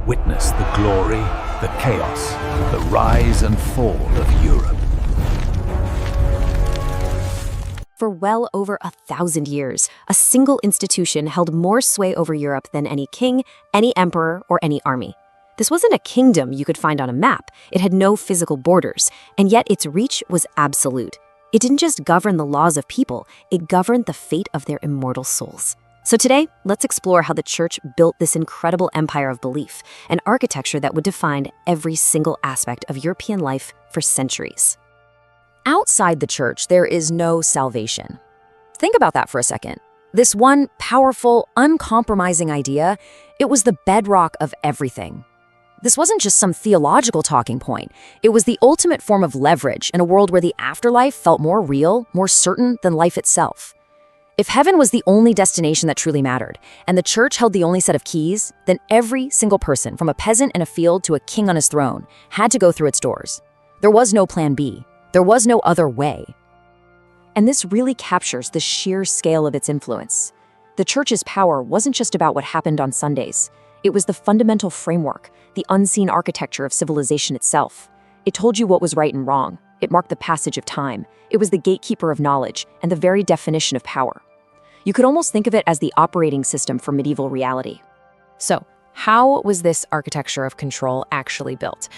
Witness the glory, the chaos, the rise and fall of Europe. For well over 1,000 years, a single institution held more sway over Europe than any king, any emperor, or any army. This wasn't a kingdom you could find on a map. It had no physical borders, and yet its reach was absolute. It didn't just govern the laws of people, it governed the fate of their immortal souls. So today, let's explore how the church built this incredible empire of belief, an architecture that would define every single aspect of European life for centuries. Outside the church, there is no salvation. Think about that for a second. This one powerful, uncompromising idea, it was the bedrock of everything. This wasn't just some theological talking point. It was the ultimate form of leverage in a world where the afterlife felt more real, more certain than life itself. If heaven was the only destination that truly mattered, and the church held the only set of keys, then every single person, from a peasant in a field to a king on his throne, had to go through its doors. There was no plan B. There was no other way. And this really captures the sheer scale of its influence. The church's power wasn't just about what happened on Sundays. It was the fundamental framework, the unseen architecture of civilization itself. It told you what was right and wrong. It marked the passage of time. It was the gatekeeper of knowledge and the very definition of power. You could almost think of it as the operating system for medieval reality. So, how was this architecture of control actually built?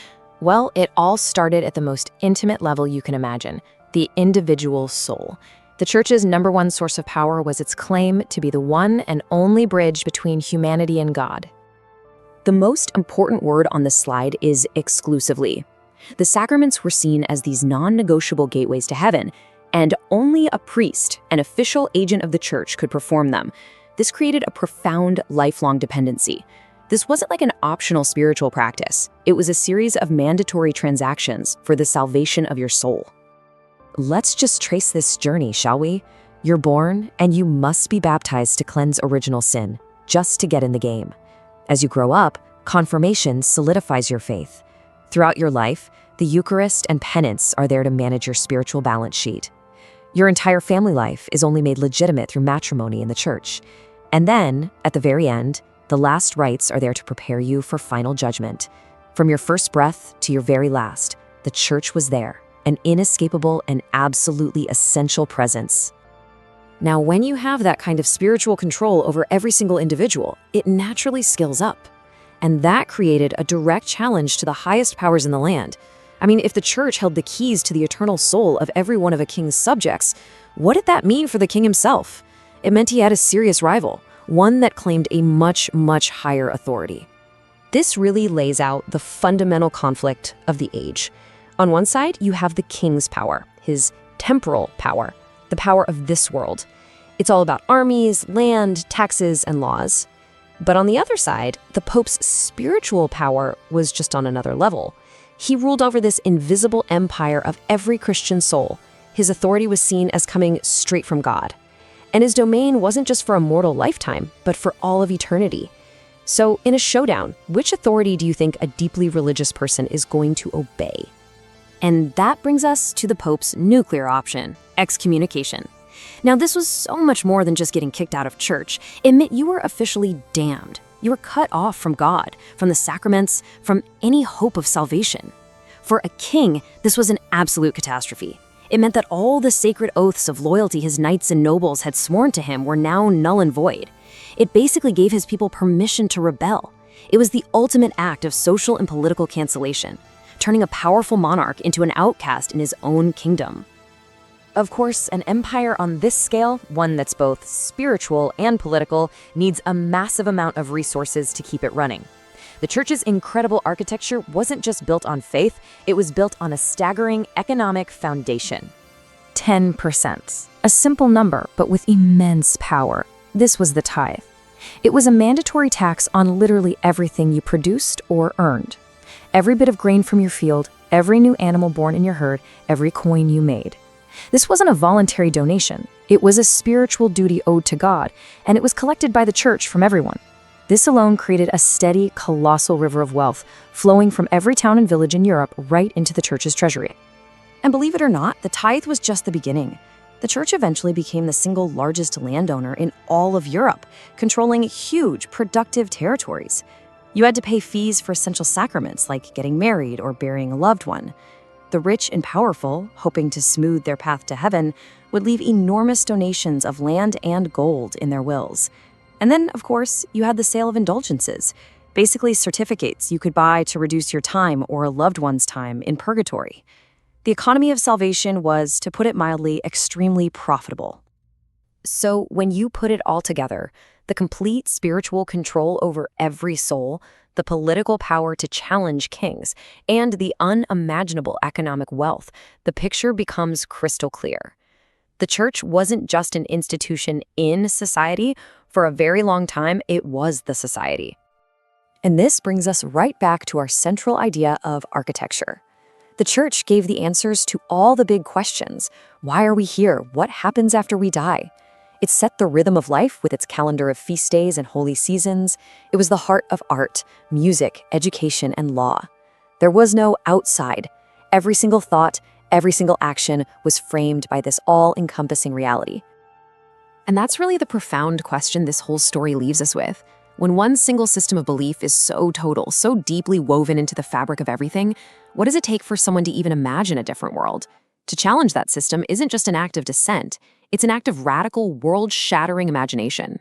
Well, it all started at the most intimate level you can imagine, the individual soul. The church's #1 source of power was its claim to be the one and only bridge between humanity and God. The most important word on this slide is exclusively. The sacraments were seen as these non-negotiable gateways to heaven, and only a priest, an official agent of the church, could perform them. This created a profound, lifelong dependency. This wasn't like an optional spiritual practice. It was a series of mandatory transactions for the salvation of your soul. Let's just trace this journey, shall we? You're born, and you must be baptized to cleanse original sin, just to get in the game. As you grow up, confirmation solidifies your faith. Throughout your life, the Eucharist and penance are there to manage your spiritual balance sheet. Your entire family life is only made legitimate through matrimony in the church. And then, at the very end, the last rites are there to prepare you for final judgment. From your first breath to your very last, the church was there, an inescapable and absolutely essential presence. Now, when you have that kind of spiritual control over every single individual, it naturally scales up. And that created a direct challenge to the highest powers in the land. I mean, if the church held the keys to the eternal soul of every one of a king's subjects, what did that mean for the king himself? It meant he had a serious rival, one that claimed a much, much higher authority. This really lays out the fundamental conflict of the age. On one side, you have the king's power, his temporal power, the power of this world. It's all about armies, land, taxes, and laws. But on the other side, the Pope's spiritual power was just on another level. He ruled over this invisible empire of every Christian soul. His authority was seen as coming straight from God. And his domain wasn't just for a mortal lifetime, but for all of eternity. So in a showdown, which authority do you think a deeply religious person is going to obey? And that brings us to the Pope's nuclear option, excommunication. Now, this was so much more than just getting kicked out of church. It meant you were officially damned. You were cut off from God, from the sacraments, from any hope of salvation. For a king, this was an absolute catastrophe. It meant that all the sacred oaths of loyalty his knights and nobles had sworn to him were now null and void. It basically gave his people permission to rebel. It was the ultimate act of social and political cancellation, turning a powerful monarch into an outcast in his own kingdom. Of course, an empire on this scale, one that's both spiritual and political, needs a massive amount of resources to keep it running. The church's incredible architecture wasn't just built on faith, it was built on a staggering economic foundation. 10%. A simple number, but with immense power. This was the tithe. It was a mandatory tax on literally everything you produced or earned. Every bit of grain from your field, every new animal born in your herd, every coin you made. This wasn't a voluntary donation. It was a spiritual duty owed to God, and it was collected by the church from everyone. This alone created a steady, colossal river of wealth flowing from every town and village in Europe right into the church's treasury. And believe it or not, the tithe was just the beginning. The church eventually became the single largest landowner in all of Europe, controlling huge, productive territories. You had to pay fees for essential sacraments like getting married or burying a loved one. The rich and powerful, hoping to smooth their path to heaven, would leave enormous donations of land and gold in their wills. And then, of course, you had the sale of indulgences, basically certificates you could buy to reduce your time or a loved one's time in purgatory. The economy of salvation was, to put it mildly, extremely profitable. So when you put it all together, the complete spiritual control over every soul, the political power to challenge kings, and the unimaginable economic wealth, the picture becomes crystal clear. The church wasn't just an institution in society. For a very long time, it was the society. And this brings us right back to our central idea of architecture. The church gave the answers to all the big questions. Why are we here? What happens after we die? It set the rhythm of life with its calendar of feast days and holy seasons. It was the heart of art, music, education, and law. There was no outside. Every single thought, every single action was framed by this all-encompassing reality. And that's really the profound question this whole story leaves us with. When one single system of belief is so total, so deeply woven into the fabric of everything, what does it take for someone to even imagine a different world? To challenge that system isn't just an act of dissent, it's an act of radical, world-shattering imagination.